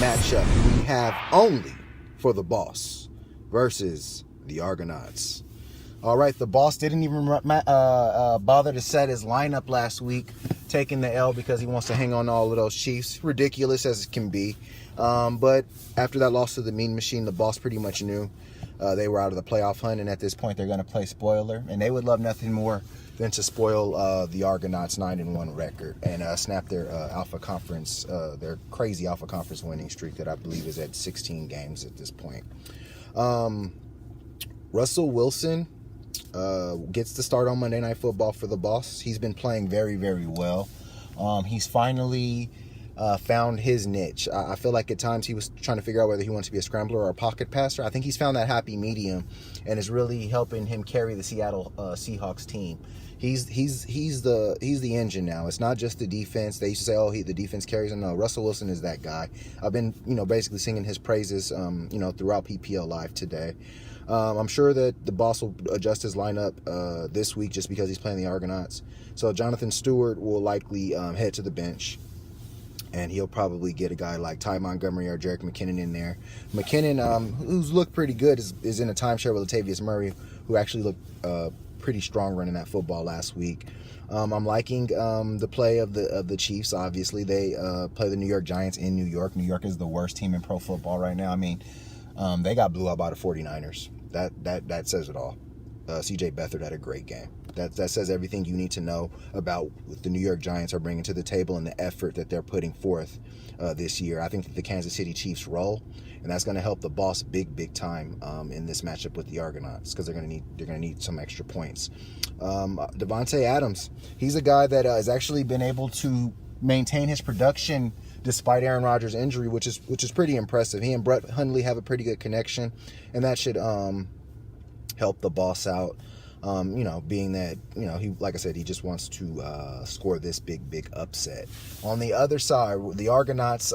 matchup we have only for the Boss versus the Argonauts. All right, the Boss didn't even bother to set his lineup last week, taking the L because he wants to hang on to all of those Chiefs. Ridiculous as it can be. But after that loss to the Mean Machine, the Boss pretty much knew they were out of the playoff hunt, and at this point they're going to play spoiler, and they would love nothing more than to spoil the Argonauts' 9-1 record and snap their Alpha Conference, their crazy Alpha Conference winning streak that I believe is at 16 games at this point. Russell Wilson gets to start on Monday Night Football for the Boss. He's been playing very, very well. He's finally found his niche. I feel like at times he was trying to figure out whether he wants to be a scrambler or a pocket passer. I think he's found that happy medium and is really helping him carry the Seattle Seahawks team. He's the engine now. It's not just the defense. They used to say, oh, the defense carries him. No, Russell Wilson is that guy. I've been, basically singing his praises, throughout PPL Live today. I'm sure that the Boss will adjust his lineup this week just because he's playing the Argonauts. So Jonathan Stewart will likely head to the bench, and he'll probably get a guy like Ty Montgomery or Jerick McKinnon in there. McKinnon, who's looked pretty good, is in a timeshare with Latavius Murray, who actually looked pretty strong running that football last week. I'm liking the play of the Chiefs. Obviously, they play the New York Giants in New York. New York is the worst team in pro football right now. I mean, they got blew out by the 49ers. That says it all. C.J. Beathard had a great game. That says everything you need to know about what the New York Giants are bringing to the table and the effort that they're putting forth this year. I think that the Kansas City Chiefs roll, and that's going to help the Boss big time in this matchup with the Argonauts because they're going to need some extra points. Davante Adams, he's a guy that has actually been able to maintain his production despite Aaron Rodgers' injury, which is pretty impressive. He and Brett Hundley have a pretty good connection, and that should help the Boss out. Being that, he, like I said, he just wants to score this big upset. On the other side, the Argonauts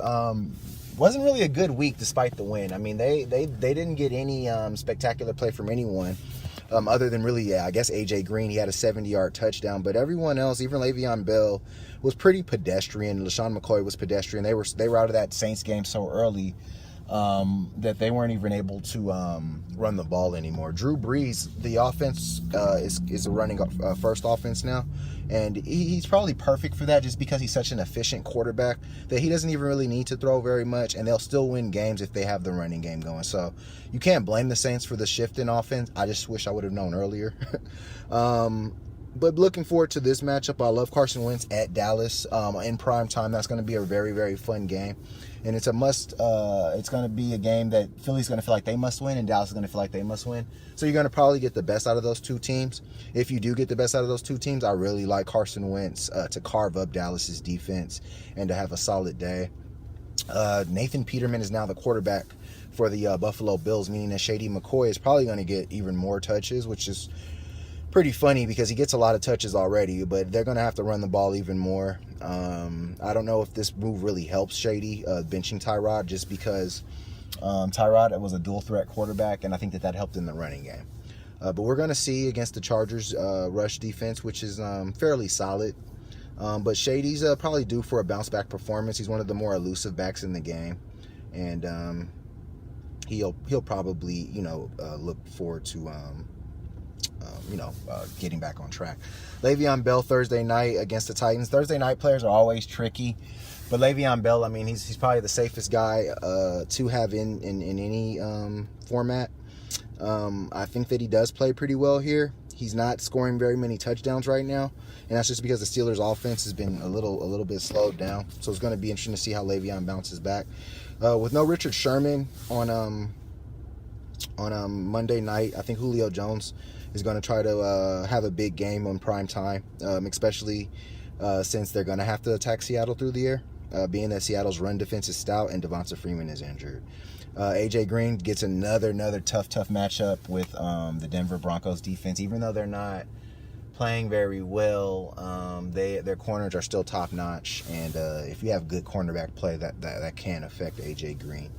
wasn't really a good week despite the win. I mean, they didn't get any spectacular play from anyone other than really, I guess A.J. Green. He had a 70-yard touchdown, but everyone else, even Le'Veon Bell, was pretty pedestrian. LaShawn McCoy was pedestrian. They were out of that Saints game so early that they weren't even able to run the ball anymore. Drew Brees, the offense is a running first offense now, and he's probably perfect for that just because he's such an efficient quarterback that he doesn't even really need to throw very much, and they'll still win games if they have the running game going. So you can't blame the Saints for the shift in offense. I just wish I would have known earlier. But looking forward to this matchup. I love Carson Wentz at Dallas in prime time. That's going to be a very, very fun game. And it's a must. It's going to be a game that Philly's going to feel like they must win, and Dallas is going to feel like they must win. So you're going to probably get the best out of those two teams. If you do get the best out of those two teams, I really like Carson Wentz to carve up Dallas's defense and to have a solid day. Nathan Peterman is now the quarterback for the Buffalo Bills, meaning that Shady McCoy is probably going to get even more touches, which is pretty funny because he gets a lot of touches already, but they're going to have to run the ball even more. I don't know if this move really helps Shady benching Tyrod, just because Tyrod was a dual threat quarterback, and I think that helped in the running game. But we're going to see against the Chargers rush defense, which is fairly solid. But Shady's probably due for a bounce back performance. He's one of the more elusive backs in the game, and he'll probably look forward to getting back on track. Le'Veon Bell Thursday night against the Titans. Thursday night players are always tricky, but Le'Veon Bell, I mean, he's probably the safest guy to have in any format. I think that he does play pretty well here. He's not scoring very many touchdowns right now, and that's just because the Steelers' offense has been a little bit slowed down. So it's going to be interesting to see how Le'Veon bounces back. With no Richard Sherman on Monday night, I think Julio Jones is going to try to have a big game on prime time, especially since they're going to have to attack Seattle through the air, being that Seattle's run defense is stout and Devonta Freeman is injured. A.J. Green gets another tough matchup with the Denver Broncos defense. Even though they're not playing very well, their corners are still top-notch, and if you have good cornerback play, that can affect A.J. Green.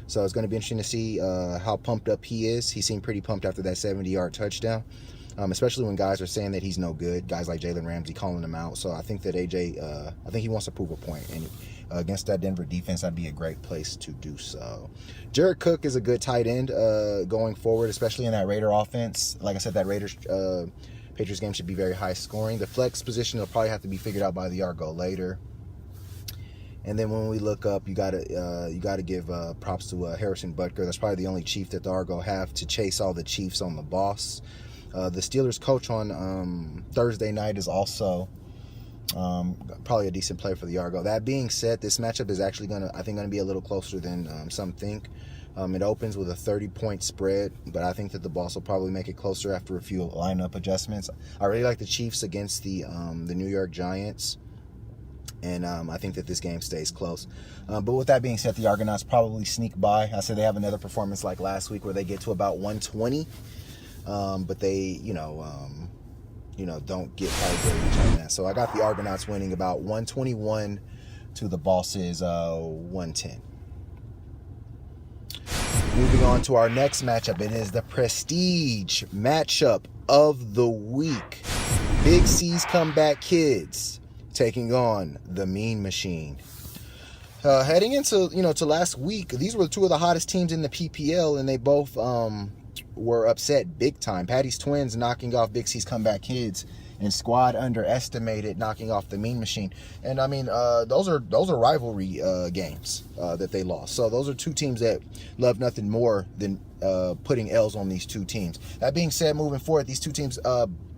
So it's going to be interesting to see how pumped up he is. He seemed pretty pumped after that 70-yard touchdown, especially when guys are saying that he's no good. Guys like Jalen Ramsey calling him out. So I think that AJ, I think he wants to prove a point. And against that Denver defense, that'd be a great place to do so. Jared Cook is a good tight end going forward, especially in that Raider offense. Like I said, that Raiders Patriots game should be very high scoring. The flex position will probably have to be figured out by the Argo later. And then when we look up, you gotta give props to Harrison Butker. That's probably the only Chief that the Argo have to chase all the Chiefs on the boss. The Steelers coach on Thursday night is also probably a decent play for the Argo. That being said, this matchup is actually gonna be a little closer than some think. It opens with a 30-point spread, but I think that the boss will probably make it closer after a few lineup adjustments. I really like the Chiefs against the New York Giants. And I think that this game stays close. But with that being said, the Argonauts probably sneak by. I said they have another performance like last week where they get to about 120. But they, don't get high on that. So I got the Argonauts winning about 121 to the Boss's 110. Moving on to our next matchup. It is the prestige matchup of the week. Big C's Comeback Kids taking on the Mean Machine. Heading into to last week, these were two of the hottest teams in the PPL, and they both were upset big time. Patty's Twins knocking off Big C's Comeback Kids, and Squad Underestimated knocking off the Mean Machine. And I mean, those are rivalry games that they lost. So those are two teams that love nothing more than putting L's on these two teams. That being said, moving forward, these two teams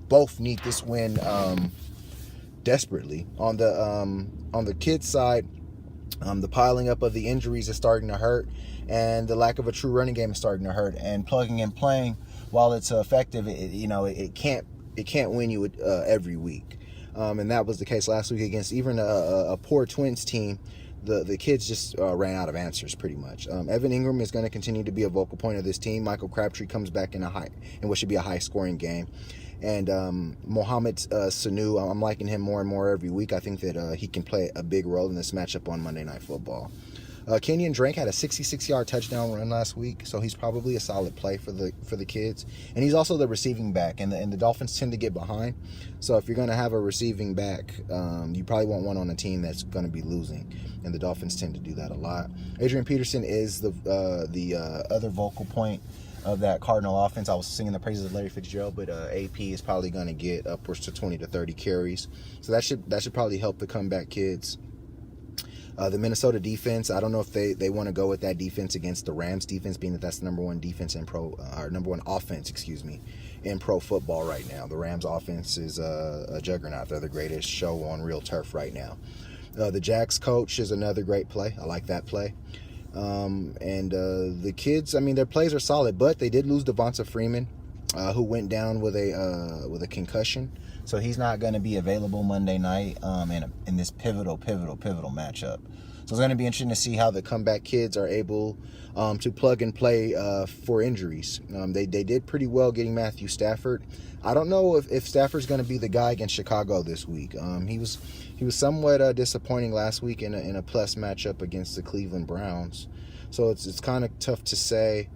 both need this win desperately. On the kids side, the piling up of the injuries is starting to hurt, and the lack of a true running game is starting to hurt. And plugging and playing, while it's effective, it can't win you every week. And that was the case last week against even a poor Twins team. The kids just ran out of answers pretty much. Evan Ingram is going to continue to be a vocal point of this team. Michael Crabtree comes back in what should be a high scoring game. And Mohamed Sanu, I'm liking him more and more every week. I think that he can play a big role in this matchup on Monday Night Football. Kenyon Drake had a 66-yard touchdown run last week, so he's probably a solid play for the kids. And he's also the receiving back, and the Dolphins tend to get behind. So if you're going to have a receiving back, you probably want one on a team that's going to be losing, and the Dolphins tend to do that a lot. Adrian Peterson is the other vocal point of that Cardinal offense. I was singing the praises of Larry Fitzgerald, but AP is probably going to get upwards to 20 to 30 carries. So that should probably help the Comeback Kids. The Minnesota defense, I don't know if they want to go with that defense against the Rams defense, being that that's the number one defense in number one offense, in pro football right now. The Rams offense is a juggernaut. They're the greatest show on real turf right now. The Jags coach is another great play. I like that play. And the kids, I mean, their plays are solid, but they did lose Devonta Freeman, who went down with a concussion. So he's not going to be available Monday night in this pivotal matchup. So it's going to be interesting to see how the Comeback Kids are able to plug and play for injuries. They did pretty well getting Matthew Stafford. I don't know if Stafford's going to be the guy against Chicago this week. He was somewhat disappointing last week in a plus matchup against the Cleveland Browns. So it's kind of tough to say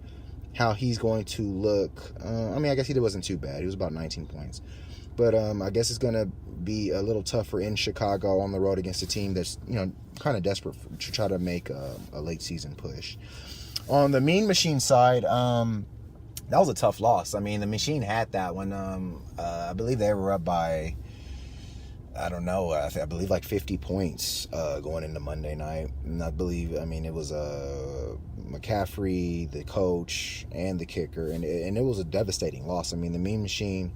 how he's going to look. I guess he wasn't too bad. He was about 19 points. But I guess it's going to be a little tougher in Chicago on the road against a team that's, kind of desperate to try to make a late season push. On the Mean Machine side, that was a tough loss. I mean, the Machine had that one. I believe they were up by, I believe like 50 points going into Monday night. And I believe, it was McCaffrey, the coach, and the kicker. And it was a devastating loss. I mean, the Mean Machine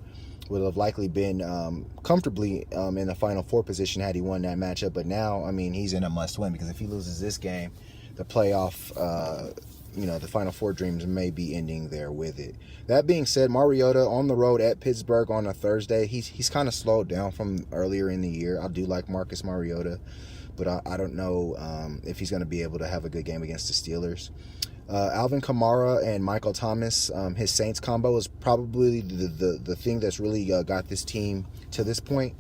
would have likely been comfortably in the Final Four position had he won that matchup. But now, he's in a must-win, because if he loses this game, the playoff, the Final Four dreams may be ending there with it. That being said, Mariota on the road at Pittsburgh on a Thursday, he's kind of slowed down from earlier in the year. I do like Marcus Mariota, but I don't know if he's going to be able to have a good game against the Steelers. Alvin Kamara and Michael Thomas, his Saints combo is probably the thing that's really got this team to this point.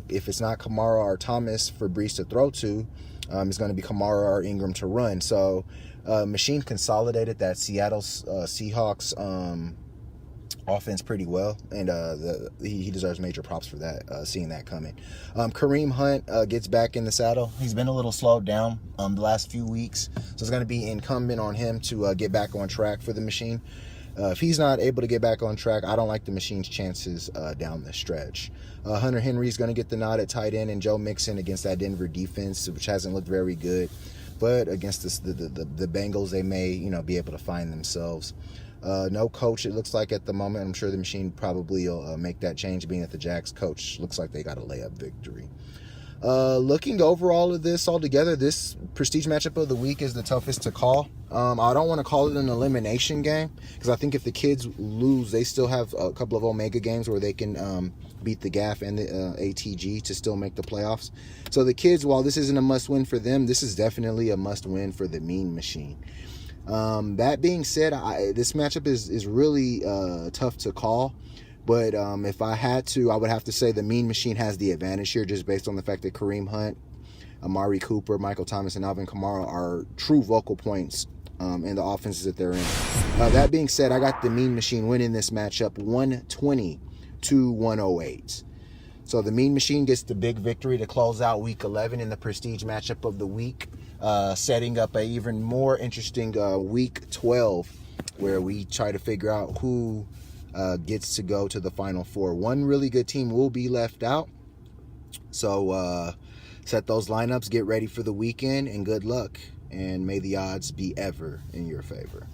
If it's not Kamara or Thomas for Brees to throw to, it's going to be Kamara or Ingram to run. So Machine consolidated that Seattle Seahawks offense pretty well, and he deserves major props for that, seeing that coming. Kareem Hunt gets back in the saddle. He's been a little slowed down the last few weeks, so it's going to be incumbent on him to get back on track for the machine. If he's not able to get back on track, I don't like the machine's chances down the stretch. Hunter Henry's going to get the nod at tight end, and Joe Mixon against that Denver defense, which hasn't looked very good. But against the Bengals, they may be able to find themselves. No coach, it looks like, at the moment. I'm sure the machine probably will make that change, being that the Jags coach looks like they got a layup victory. Looking overall at this altogether, this prestige matchup of the week is the toughest to call. I don't want to call it an elimination game, because I think if the kids lose, they still have a couple of Omega games where they can beat the GAF and the ATG to still make the playoffs. So the kids, while this isn't a must-win for them, this is definitely a must-win for the Mean Machine. That being said, this matchup is really tough to call. But if I had to, I would have to say the Mean Machine has the advantage here, just based on the fact that Kareem Hunt, Amari Cooper, Michael Thomas, and Alvin Kamara are true vocal points in the offenses that they're in. That being said, I got the Mean Machine winning this matchup 120-108. So the Mean Machine gets the big victory to close out Week 11 in the prestige matchup of the week, setting up a even more interesting Week 12, where we try to figure out who gets to go to the Final Four. One really good team will be left out. So set those lineups, get ready for the weekend, and good luck. And may the odds be ever in your favor.